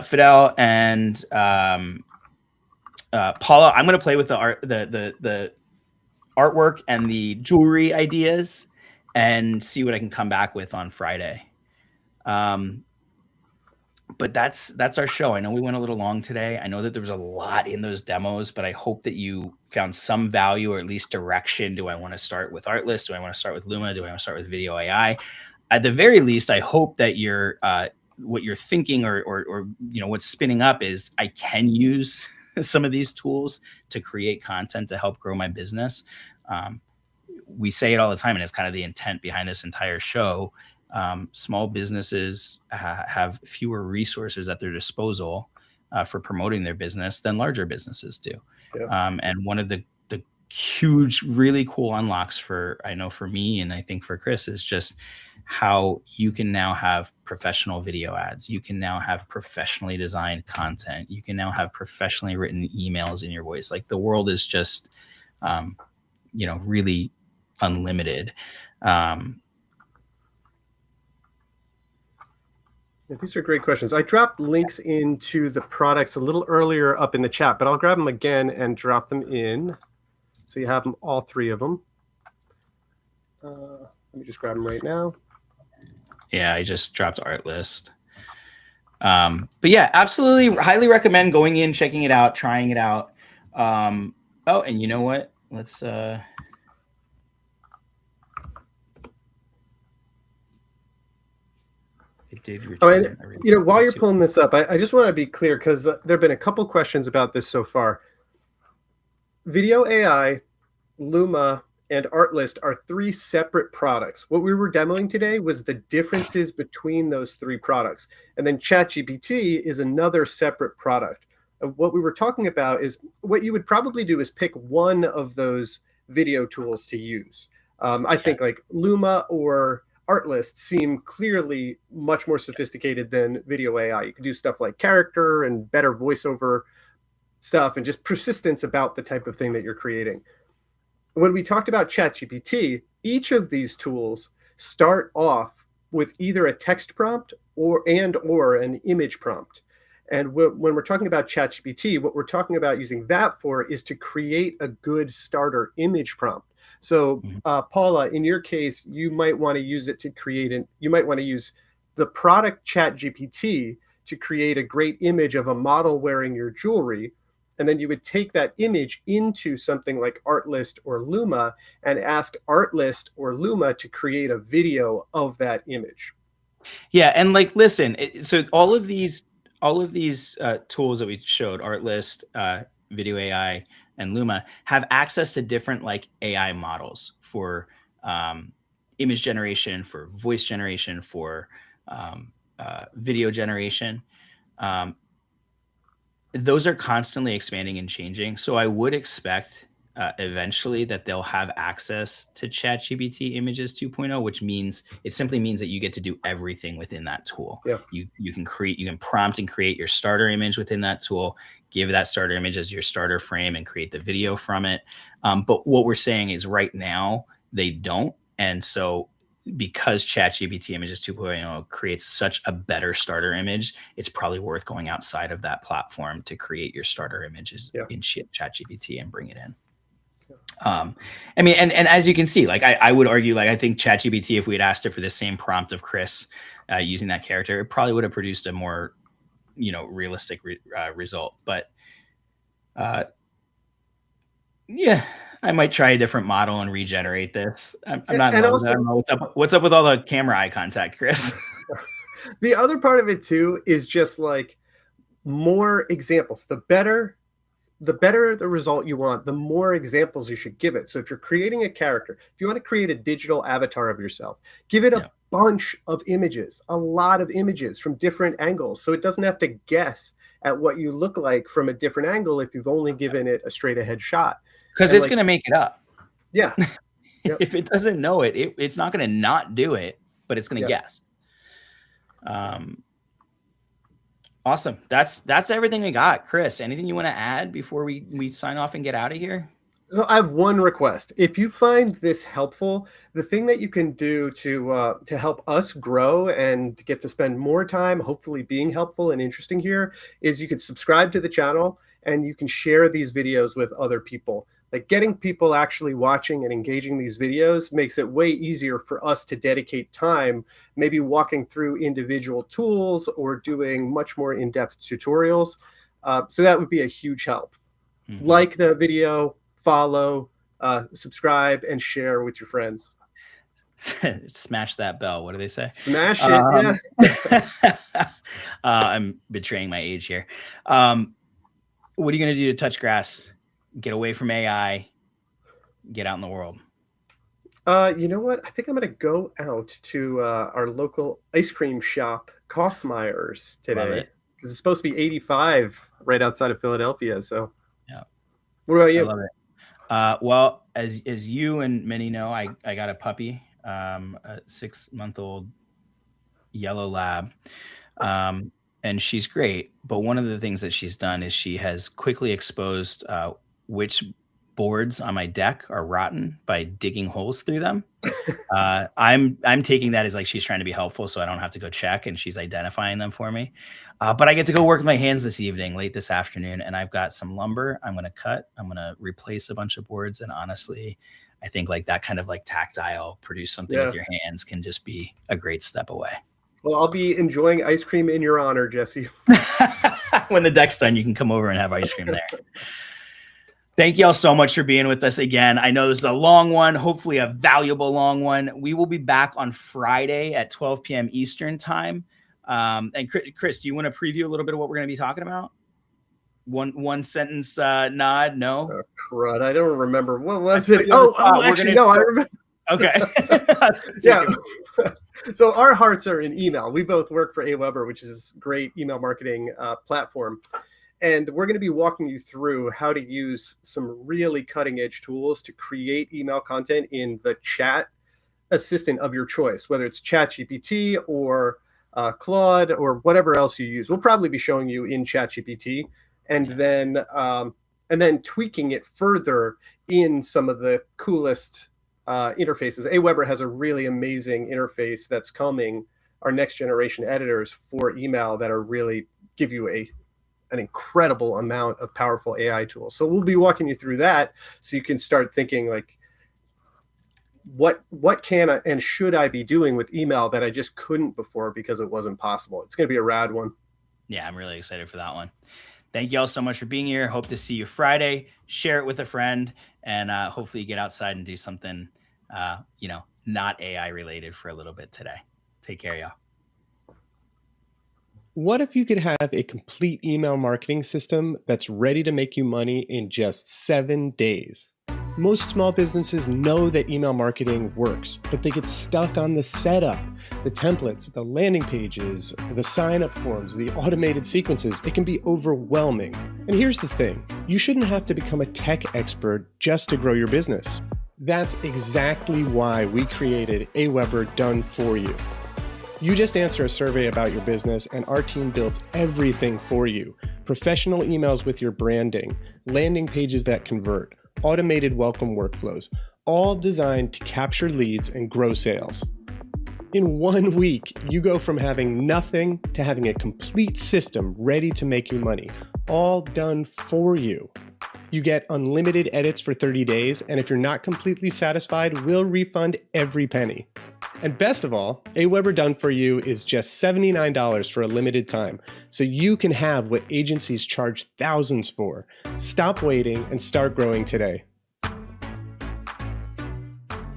Fidel and Paula, I'm going to play with the art, the artwork and the jewelry ideas, and see what I can come back with on Friday. but that's our show. I know we went a little long today. I know that there was a lot in those demos, but I hope that you found some value or at least direction. Do I want to start with Artlist? Do I want to start with Luma? Do I want to start with Video AI? At the very least, I hope that you're what you're thinking or what's spinning up is I can use some of these tools to create content to help grow my business. We say it all the time, and it's kind of the intent behind this entire show. Small businesses have fewer resources at their disposal for promoting their business than larger businesses do. Yeah. And one of the huge, really cool unlocks for me, and I think for Chris, is just how you can now have professional video ads. You can now have professionally designed content. You can now have professionally written emails in your voice. Like, the world is just, really unlimited. These are great questions. I dropped links into the products a little earlier up in the chat, but I'll grab them again and drop them in. So you have them, all three of them. Let me just grab them right now. Yeah, I just dropped Artlist. But yeah, absolutely highly recommend going in, checking it out, trying it out. Oh, and you know what? Let's while you're pulling this up, I just want to be clear, because there have been a couple questions about this so far. Video AI, Luma, and Artlist are three separate products. What we were demoing today was the differences between those three products. And then ChatGPT is another separate product. What we were talking about is what you would probably do is pick one of those video tools to use. I think like Luma or Artlist seem clearly much more sophisticated than Video AI. You can do stuff like character and better voiceover stuff and just persistence about the type of thing that you're creating. When we talked about ChatGPT, each of these tools start off with either a text prompt or an image prompt. And when we're talking about ChatGPT, what we're talking about using that for is to create a good starter image prompt. So Paula, in your case, you might want to use it to create you might want to use the product ChatGPT to create a great image of a model wearing your jewelry. And then you would take that image into something like Artlist or Luma and ask Artlist or Luma to create a video of that image. Yeah, and like, listen, so all of these tools that we showed, Artlist, Video AI, and Luma, have access to different like AI models for image generation, for voice generation, for video generation. Those are constantly expanding and changing. So I would expect eventually that they'll have access to ChatGPT Images 2.0, which simply means that you get to do everything within that tool. Yeah. You can prompt and create your starter image within that tool, give that starter image as your starter frame, and create the video from it. But what we're saying is right now they don't. And so because ChatGPT Images 2.0 creates such a better starter image, it's probably worth going outside of that platform to create your starter images in ChatGPT and bring it in. I mean, and as you can see, like I would argue, like I think ChatGPT, if we had asked it for the same prompt of Chris using that character, it probably would have produced a more, realistic result. But yeah, I might try a different model and regenerate this. I'm not. I don't know what's up with all the camera eye contact, Chris. The other part of it too is just like more examples. The better the result you want, the more examples you should give it. So if you're creating a character, if you want to create a digital avatar of yourself, give it a bunch of images, a lot of images from different angles. So it doesn't have to guess at what you look like from a different angle if you've only given it a straight ahead shot. Because it's going to make it up. Yeah. Yep. If it doesn't know it, it's not going to not do it, but it's going to guess. Awesome. That's everything we got. Chris, anything you want to add before we sign off and get out of here? So I have one request. If you find this helpful, the thing that you can do to help us grow and get to spend more time, hopefully being helpful and interesting here, is you could subscribe to the channel and you can share these videos with other people. Like getting people actually watching and engaging these videos makes it way easier for us to dedicate time, maybe walking through individual tools or doing much more in-depth tutorials. So that would be a huge help. Like the video, follow, subscribe, and share with your friends. Smash that bell. What do they say? Smash it. Yeah. I'm betraying my age here. What are you going to do to touch grass? Get away from AI, get out in the world? You know what? I think I'm going to go out to our local ice cream shop, Kaufmeyer's, today. Because it's supposed to be 85 right outside of Philadelphia. So, yeah. What about you? I love it. Well, as you and many know, I got a puppy, a 6-month-old yellow lab. And she's great. But one of the things that she's done is she has quickly exposed which boards on my deck are rotten by digging holes through them. I'm taking that as like she's trying to be helpful, so I don't have to go check, and she's identifying them for me. But I get to go work with my hands this evening, late this afternoon, and I've got some lumber I'm going to cut. I'm going to replace a bunch of boards, and honestly, I think like that kind of like tactile, produce something with your hands can just be a great step away. Well, I'll be enjoying ice cream in your honor, Jesse. When the deck's done, you can come over and have ice cream there. Thank you all so much for being with us again. I know this is a long one, hopefully a valuable long one. We will be back on Friday at 12 p.m. Eastern time. And Chris, do you want to preview a little bit of what we're going to be talking about? One sentence nod? No? Oh, crud. I don't remember. What was it? Actually, no, I remember. Okay. Yeah. So our hearts are in email. We both work for AWeber, which is a great email marketing platform. And we're going to be walking you through how to use some really cutting edge tools to create email content in the chat assistant of your choice, whether it's ChatGPT or Claude or whatever else you use. We'll probably be showing you in ChatGPT and then tweaking it further in some of the coolest interfaces. AWeber has a really amazing interface that's coming, our next generation editors for email that are really give you an incredible amount of powerful AI tools. So we'll be walking you through that so you can start thinking like, what can I and should I be doing with email that I just couldn't before because it wasn't possible? It's going to be a rad one. Yeah, I'm really excited for that one. Thank you all so much for being here. Hope to see you Friday. Share it with a friend, and hopefully you get outside and do something, not AI related for a little bit today. Take care, y'all. What if you could have a complete email marketing system that's ready to make you money in just 7 days? Most small businesses know that email marketing works, but they get stuck on the setup, the templates, the landing pages, the sign-up forms, the automated sequences. It can be overwhelming. And here's the thing, you shouldn't have to become a tech expert just to grow your business. That's exactly why we created AWeber Done For You. You just answer a survey about your business and our team builds everything for you. Professional emails with your branding, landing pages that convert, automated welcome workflows, all designed to capture leads and grow sales. In 1 week, you go from having nothing to having a complete system ready to make you money, all done for you. You get unlimited edits for 30 days, and if you're not completely satisfied, we'll refund every penny. And best of all, AWeber Done For You is just $79 for a limited time, so you can have what agencies charge thousands for. Stop waiting and start growing today.